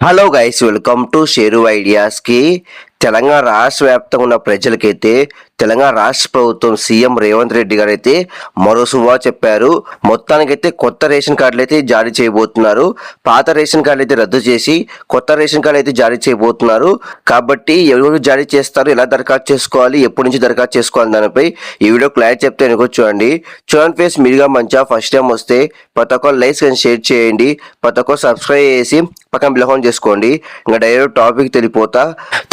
Hello guys, welcome to Sheru ఐడియాస్కి. తెలంగాణ రాష్ట్ర వ్యాప్తంగా ఉన్న ప్రజలకైతే తెలంగాణ రాష్ట్ర ప్రభుత్వం సీఎం రేవంత్ రెడ్డి గారు అయితే మరో శుభా చెప్పారు. మొత్తానికైతే కొత్త రేషన్ కార్డులు అయితే జారీ చేయబోతున్నారు. పాత రేషన్ కార్డులు అయితే రద్దు చేసి కొత్త రేషన్ కార్డులు అయితే జారీ చేయబోతున్నారు. కాబట్టి ఎవరు జారీ చేస్తారు, ఎలా దరఖాస్తు చేసుకోవాలి, ఎప్పటి నుంచి దరఖాస్తు చేసుకోవాలి దానిపై ఈ వీడియో క్లారిటీ చెప్తే చూడండి. ఫేస్ మీరుగా మంచిగా ఫస్ట్ టైం వస్తే ప్రతి ఒక్క లైక్స్ అండ్ షేర్ చేయండి, ప్రతి ఒక్క సబ్స్క్రైబ్ చేసి పక్కన బిలహోన్ చేసుకోండి. ఇంకా డైరెక్ట్ టాపిక్ తెలిపోతా.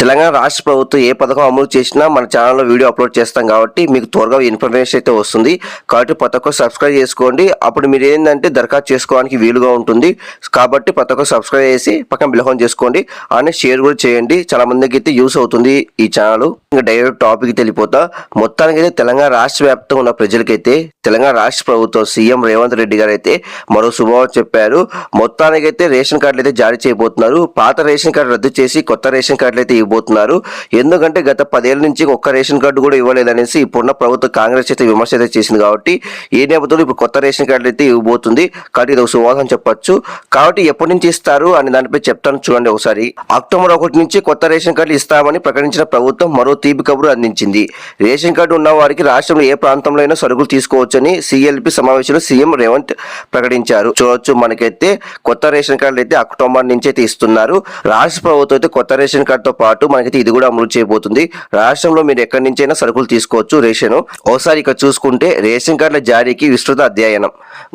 తెలంగాణ రాష్ట్ర ప్రభుత్వం ఏ పథకం అమలు చేసినా మన ఛానల్లో వీడియో అప్లోడ్ చేస్తాం కాబట్టి మీకు త్వరగా ఇన్ఫర్మేషన్ అయితే వస్తుంది. కాబట్టి ప్రతి ఒక్క సబ్స్క్రైబ్ చేసుకోండి. అప్పుడు మీరు ఏంటంటే దరఖాస్తు చేసుకోవడానికి వీలుగా ఉంటుంది. కాబట్టి ప్రతి ఒక్క సబ్స్క్రైబ్ చేసి పక్కన బిలహోన్ చేసుకోండి, అలానే షేర్ కూడా చేయండి. చాలా మందికి అయితే యూస్ అవుతుంది ఈ ఛానల్. ఇంకా డైరెక్ట్ టాపిక్ తెలిపోతా. మొత్తానికైతే తెలంగాణ రాష్ట్ర వ్యాప్తంగా ఉన్న ప్రజలకైతే తెలంగాణ రాష్ట్ర ప్రభుత్వం సీఎం రేవంత్ రెడ్డి గారు అయితే మరో శుభవార్త చెప్పారు. మొత్తానికైతే రేషన్ కార్డులు అయితే జారీ చేయబోతున్నారు. పాత రేషన్ కార్డు రద్దు చేసి కొత్త రేషన్ కార్డులు అయితే ఇవ్వబోతున్నారు. ఎందుకంటే గత 10 ఏళ్ల నుంచి ఒక్క రేషన్ కార్డు కూడా ఇవ్వలేదనేసి ఇప్పుడున్న ప్రభుత్వం కాంగ్రెస్ అయితే విమర్శ అయితే చేసింది. కాబట్టి ఈ నేపథ్యంలో ఇప్పుడు కొత్త రేషన్ కార్డులు అయితే ఇవ్వబోతుంది. కాబట్టి ఇది ఒక శుభవార్త చెప్పొచ్చు. కాబట్టి ఎప్పటి నుంచి ఇస్తారు అని దానిపై చెప్తాను చూడండి ఒకసారి. అక్టోబర్ 1 నుంచి కొత్త రేషన్ కార్డులు ఇస్తామని ప్రకటించిన ప్రభుత్వం మరో తీపి కబురు అందించింది. రేషన్ కార్డు ఉన్న వారికి రాష్ట్రంలో ఏ ప్రాంతంలో అయినా సరుకులు తీసుకోవచ్చని సిఎల్పి సమావేశంలో సీఎం రేవంత్ ప్రకటించారు. చూడొచ్చు, మనకైతే కొత్త రేషన్ కార్డులు అయితే అక్టోబర్ నుంచి అయితే ఇస్తున్నారు. రాష్ట్ర ప్రభుత్వం అయితే కొత్త రేషన్ కార్డుతో పాటు మనకైతే ఇది కూడా అమలు చేయబోతుంది. రాష్ట్రంలో మీరు ఎక్కడి నుంచి అయినా సరుకులు తీసుకోవచ్చు రేషన్. ఒకసారి ఇక్కడ చూసుకుంటే రేషన్ కార్డుల జారీకి విస్తృత అధ్యయనం.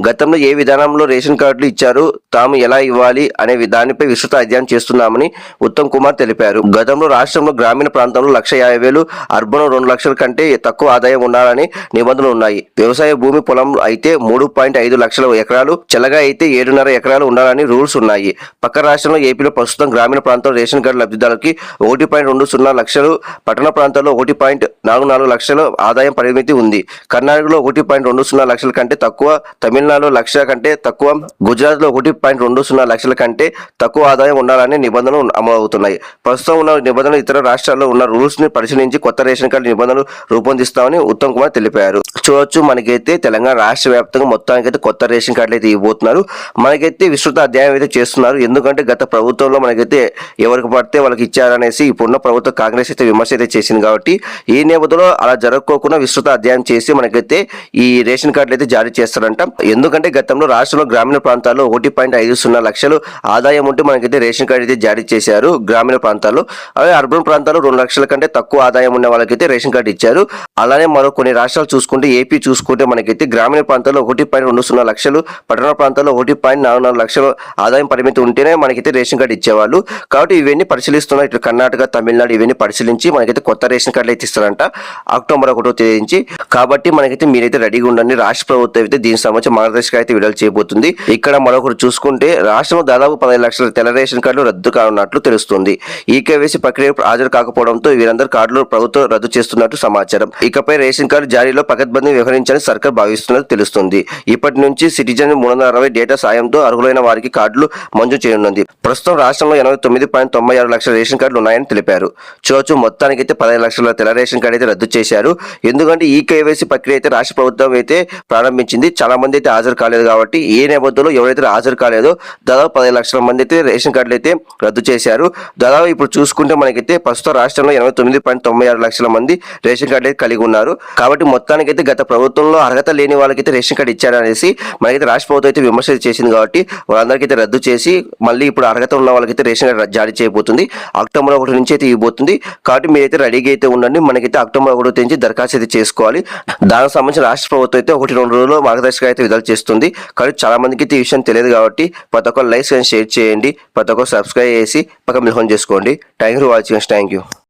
గతంలో ఏ విధానంలో రేషన్ కార్డులు ఇచ్చారు, తాము ఎలా ఇవ్వాలి అనే దానిపై విస్తృత అధ్యయనం చేస్తున్నామని ఉత్తమ్ కుమార్ తెలిపారు. గతంలో రాష్ట్రంలో గ్రామీణ ప్రాంతంలో 1,50,000, అర్బన్ 2 లక్షల కంటే తక్కువ ఆదాయం ఉండాలని నిబంధనలు ఉన్నాయి. వ్యవసాయ భూమి పొలం అయితే 3.5 లక్షల ఎకరాలు, చెలగా అయితే 7.5 ఎకరాలు ఉండాలని రూల్స్ ఉన్నాయి. పక్క రాష్ట్రంలో ఏపీలో ప్రస్తుతం గ్రామీణ ప్రాంతంలో రేషన్ కార్డు లబ్ధిదారులకి 1.20 లక్షలు, పట్టణ ప్రాంతాల్లో 1.44 లక్షల ఆదాయం పరిమితి ఉంది. కర్ణాటకలో 1.20 లక్షల కంటే తక్కువ, తమిళనాడులో 1,00,000 కంటే తక్కువ, గుజరాత్లో 1.20 లక్షల కంటే తక్కువ ఆదాయం ఉండాలని నిబంధనలు అమలవుతున్నాయి. ప్రస్తుతం ఉన్న నిబంధనలు ఇతర రాష్ట్రాల్లో ఉన్న రూల్స్ ని పరిశీలించి కొత్త రేషన్ కార్డు నిబంధనలు రూపొందిస్తామని ఉత్తమ్ కుమార్ తెలిపారు. చూడొచ్చు, మనకైతే తెలంగాణ రాష్ట్ర వ్యాప్తంగా మొత్తానికైతే కొత్త రేషన్ కార్డులు అయితే ఇవ్వబోతున్నారు. మనకైతే విస్తృత అధ్యయనం అయితే చేస్తున్నారు. ఎందుకంటే గత ప్రభుత్వంలో మనకైతే ఎవరికి పడితే వాళ్ళకి ఇచ్చారనేసి ఇప్పుడున్న ప్రభుత్వం కాంగ్రెస్ అయితే విమర్శ అయితే చేసింది. కాబట్టి ఈ నేపథ్యంలో అలా జరగకోకుండా విస్తృత అధ్యయనం చేసి మనకైతే ఈ రేషన్ కార్డులు అయితే జారీ చేస్తారంట. ఎందుకంటే గతంలో రాష్ట్రంలో గ్రామీణ ప్రాంతాల్లో 1.50 లక్షలు ఆదాయం ఉంటే మనకైతే రేషన్ కార్డు అయితే జారీ చేశారు గ్రామీణ ప్రాంతాల్లో. అలాగే అర్బన్ ప్రాంతాల్లో 2 లక్షల కంటే తక్కువ ఆదాయం ఉన్న వాళ్ళకైతే రేషన్ కార్డు ఇచ్చారు. అలానే మరో కొన్ని రాష్ట్రాలు చూసుకుంటే ఏపీ చూసుకుంటే మనకైతే గ్రామీణ ప్రాంతాల్లో 1.20 లక్షలు, పట్టణ ప్రాంతాల్లో 1.44 లక్షలు ఆదాయం పరిమితి ఉంటేనే మనకైతే రేషన్ కార్డు ఇచ్చేవాళ్ళు. కాబట్టి ఇవన్నీ పరిశీలిస్తున్నారు. ఇటు కర్ణాటక, తమిళనాడు ఇవన్నీ పరిశీలించి మనకైతే కొత్త రేషన్ కార్డులు అయితే ఇస్తారంట అక్టోబర్ 1వ తేదీ నుంచి. కాబట్టి మనకైతే మీరైతే రెడీగా ఉండండి. రాష్ట్ర ప్రభుత్వం అయితే దీనికి సంబంధించి మార్గదర్శకాలు అయితే విడుదల చేయబోతుంది. ఇక్కడ మరొకరు చూసుకుంటే రాష్ట్రంలో దాదాపు 15 లక్షల తెల్ల రేషన్ కార్డులు రద్దు కానున్నట్లు తెలుస్తుంది. ఈకేవైసీ ప్రక్రియ హాజరు కాకపోవడంతో వీరందరూ కార్డులు ప్రభుత్వం రద్దు చేస్తున్నట్టు సమాచారం. ఇకపై రేషన్ కార్డు జారీలో పకడ్బందీ వ్యవహరించాలని సర్కార్ భావిస్తున్నట్టు తెలుస్తుంది. ఇప్పటి నుంచి సిటిజన్ 360 డేటా సాయంతో అర్హులైన వారికి కార్డులు మంజూరు చేయనుంది. ప్రస్తుతం రాష్ట్రంలో 89.96 లక్షల రేషన్ కార్డులు ఉన్నాయని తెలిపారు. చూడొచ్చు, మొత్తానికైతే 15 లక్షల తెల్ల రేషన్ కార్డు అయితే రద్దు చేశారు. ఎందుకంటే ఈ కేవైసీ ప్రక్రియ అయితే రాష్ట్ర ప్రభుత్వం అయితే ప్రారంభించింది. చాలా మంది అయితే హాజరు కాలేదు. కాబట్టి ఏ నేపథ్యంలో ఎవరైతే హాజరు కాలేదో దాదాపు 15 లక్షల మంది అయితే రేషన్ కార్డులు అయితే రద్దు చేశారు. దాదాపు ఇప్పుడు చూసుకుంటే మనకైతే ప్రస్తుతం రాష్ట్రంలో 89.96 లక్షల మంది రేషన్ కార్డు అయితే కలిగి ఉన్నారు. కాబట్టి మొత్తానికైతే గత ప్రభుత్వంలో అర్హత లేని వాళ్ళకైతే రేషన్ కార్డు ఇచ్చారనేసి మనకైతే రాష్ట్ర ప్రభుత్వం అయితే విమర్శ చేసింది. కాబట్టి వాళ్ళందరికీ రద్దు చేసి మళ్ళీ ఇప్పుడు అర్హత ఉన్న వాళ్ళకైతే రేషన్ కార్డు జారీ చేయబోతుంది. అక్టోబర్ 1 నుంచి అయితే ఇవ్వబోతుంది. కాబట్టి మీరైతే రెడీగా అయితే ఉండండి. మనకైతే అక్టోబర్ 1 నుంచి దరఖాస్తు అయితే చేసుకోవాలి. దానికి సంబంధించిన రాష్ట్ర ప్రభుత్వం అయితే 1-2 రోజుల్లో మార్గదర్శకాలు అయితే విడుదల చేస్తుంది. కాబట్టి చాలా మందికి అయితే ఈ విషయం తెలియదు. కాబట్టి ప్రతి ఒక్కరు లైక్ అండ్ షేర్ చేయండి, ప్రతి ఒక్కరు సబ్స్క్రైబ్ చేసి పక్కన మిల్హోన్ చేసుకోండి. Thank you for watching. Thank you.